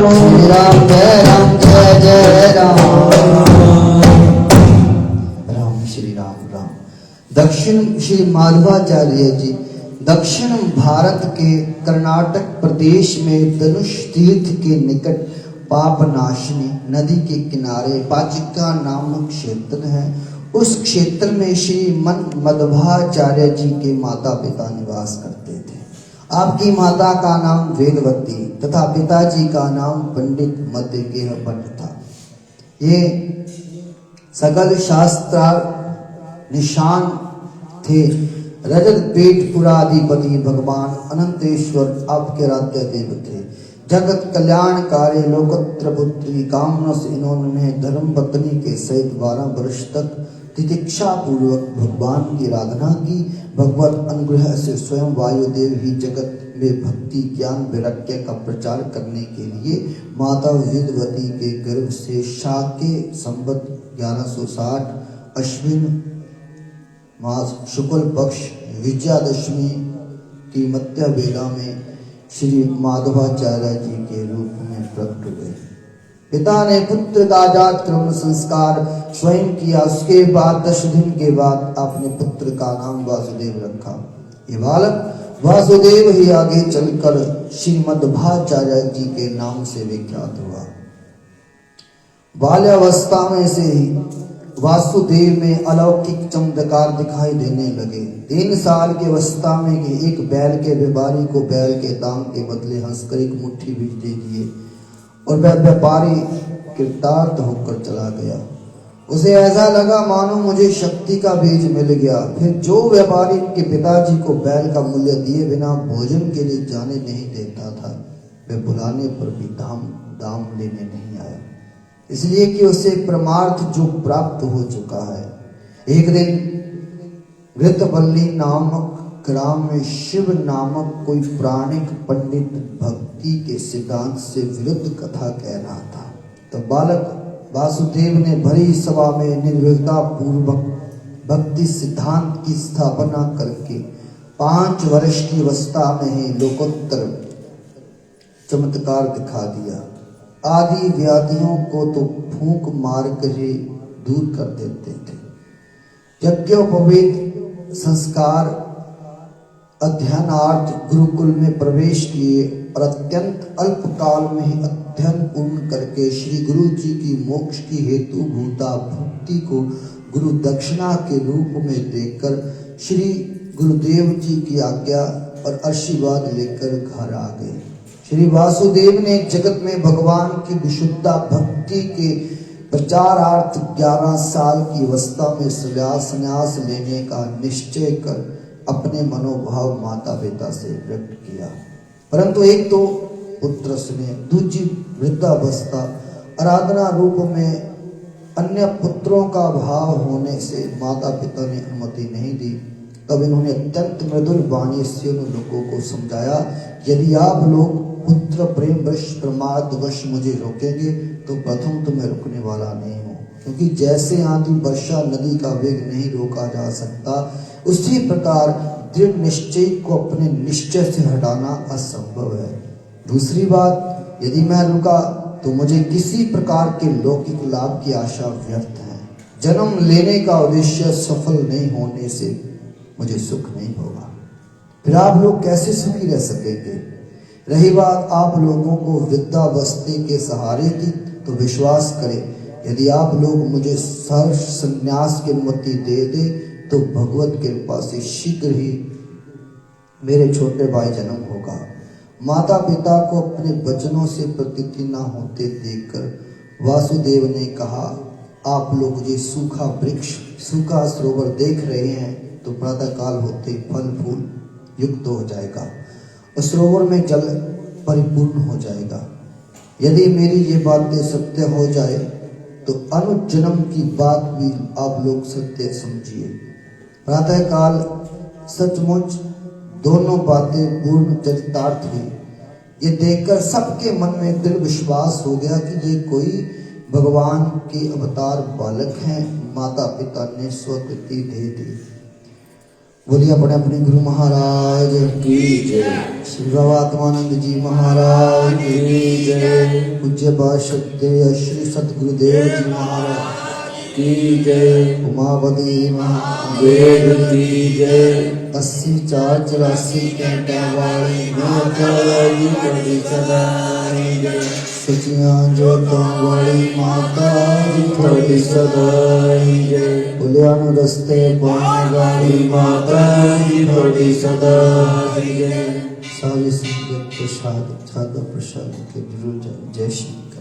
श्री राम जय जय राम। राम श्री राम राम। दक्षिण श्री माधवाचार्य जी दक्षिण भारत के कर्नाटक प्रदेश में धनुष तीर्थ के निकट पापनाशिनी नदी के किनारे पाचिका नामक क्षेत्र है। उस क्षेत्र में श्री मन मध्वाचार्य जी के माता पिता निवास करते थे। आपकी माता का नाम वेदवती तथा पिताजी का नाम पंडित मध्यगेह भट्ट था। ये सकल शास्त्रार्थ निशान थे। रजत पेट पुराधिपति भगवान अनंतेश्वर आपके राज्य देव थे। जगत कल्याणकारी लोकोत्तर पुत्री कामना से इन्होंने धर्म पत्नी के सहित 12 वर्ष तक तितिक्षा पूर्वक भगवान की आराधना की। भगवत अनुग्रह से स्वयं वायुदेव ही जगत में भक्ति ज्ञान वैराग्य का प्रचार करने के लिए माता वेदवती के गर्भ से शाके संवत 1160 अश्विन मास शुक्ल पक्ष विजयादशमी की मध्य बेला में श्री माधवाचार्य जी के रूप में प्रकट हुए। पिता ने पुत्र का जात क्रम संस्कार स्वयं किया। उसके बाद 10 दिन के बाद अपने पुत्र का नाम वासुदेव रखा। ये बालक वासुदेव ही आगे चलकर श्रीमद्भाचार्य जी के नाम से विख्यात हुआ। बाल्यावस्था में से ही वासुदेव में अलौकिक चमत्कार दिखाई देने लगे। 3 साल की अवस्था में एक बैल के व्यापारी को बैल के दाम के बदले हंसकर एक मुट्ठी बीज दे दिए और वह व्यापारी कृतार्थ होकर चला गया। उसे ऐसा लगा मानो मुझे शक्ति का बीज मिल गया। फिर जो व्यापारी के पिताजी को बैल का मूल्य दिए बिना भोजन के लिए जाने नहीं देता था, वह बुलाने पर भी दाम लेने नहीं आया, इसलिए कि उसे परमार्थ जो प्राप्त हो चुका है। एक दिन घृतवल्ली नामक ग्राम में शिव नामक कोई प्राणिक पंडित भक्ति के सिद्धांत से विरुद्ध कथा कह रहा था। तो बालक वासुदेव ने भरी सभा में निर्भीकता पूर्वक भक्ति सिद्धांत की स्थापना करके 5 वर्ष की अवस्था में ही लोकोत्तर चमत्कार दिखा दिया। आदि व्याधियों को तो फूंक मार कर ही दूर कर देते थे। यज्ञोपवीत संस्कार अध्ययनार्थ गुरुकुल में प्रवेश किए और अत्यंत अल्प काल में ही अध्ययन पूर्ण करके श्री गुरु जी की मोक्ष की हेतु भूता भक्ति को गुरु दक्षिणा के रूप में देकर श्री गुरुदेव जी की आज्ञा और आशीर्वाद लेकर घर आ गए। श्री वासुदेव ने जगत में भगवान की विशुद्धा भक्ति के प्रचारार्थ 11 साल की अवस्था में संन्यास लेने का निश्चय कर अपने मनोभाव माता पिता से व्यक्त किया। परंतु एक तो पुत्र स्नेह, दूसरी वृद्धावस्था आराधना रूप में अन्य पुत्रों का भाव होने से माता पिता ने अनुमति नहीं दी। तब इन्होंने अत्यंत मृदुल वाणी से उन लोगों को समझाया, यदि आप लोग पुत्र प्रेम वश प्रमाद वश मुझे रोकेंगे तो प्रथम तो मैं रुकने वाला नहीं हूँ, क्योंकि जैसे आंधी वर्षा नदी का वेग नहीं रोका जा सकता, उसी प्रकार दृढ़ निश्चय को अपने निश्चय से हटाना असंभव है। दूसरी बात, यदि मैं रुका तो मुझे किसी प्रकार के लौकिक लाभ की आशा व्यर्थ है। जन्म लेने का उद्देश्य सफल नहीं होने से मुझे सुख नहीं होगा। फिर आप लोग कैसे सुखी रह सकेंगे? रही बात आप लोगों को वृद्धावस्था के सहारे की, तो विश्वास करें, यदि आप लोग मुझे सर्व संन्यास की अनुमति दे दे तो भगवत कृपा से शीघ्र ही मेरे छोटे भाई जन्म होगा। माता पिता को अपने वचनों से प्रतीति न होते देखकर वासुदेव ने कहा, आप लोग मुझे सूखा वृक्ष सूखा सरोवर देख रहे हैं, तो प्रातः काल होते फल फूल युक्त हो जाएगा और सरोवर में जल परिपूर्ण हो जाएगा। यदि मेरी ये बातें सत्य हो जाए तो अनुजन्म की बात भी आप लोग सत्य समझिए। प्रातः काल सचमुच दोनों बातें पूर्ण चरितार्थ हुई। ये देखकर सबके मन में दृढ़ विश्वास हो गया कि ये कोई भगवान के अवतार बालक हैं। माता पिता ने स्वीकृति दे दी। बोलिए अपने अपने गुरु महाराज की जय। श्री बाबात्मानंद जी महाराज की जय। पूज्य बाशुदेव श्री सतगुरुदेव जी महाराज की जय। उमापति महादेव की जय। 80 4 84 कैंटा वाली माता जी बड़ी सदाई जय। सचियां जोतों वाली माता जी बड़ी सदाई जय। बुलियान रस्ते पाने वाली माता जी बड़ी सदाई जय। सारी संगत प्रसाद सादा प्रसाद के विरुद्ध जय श्री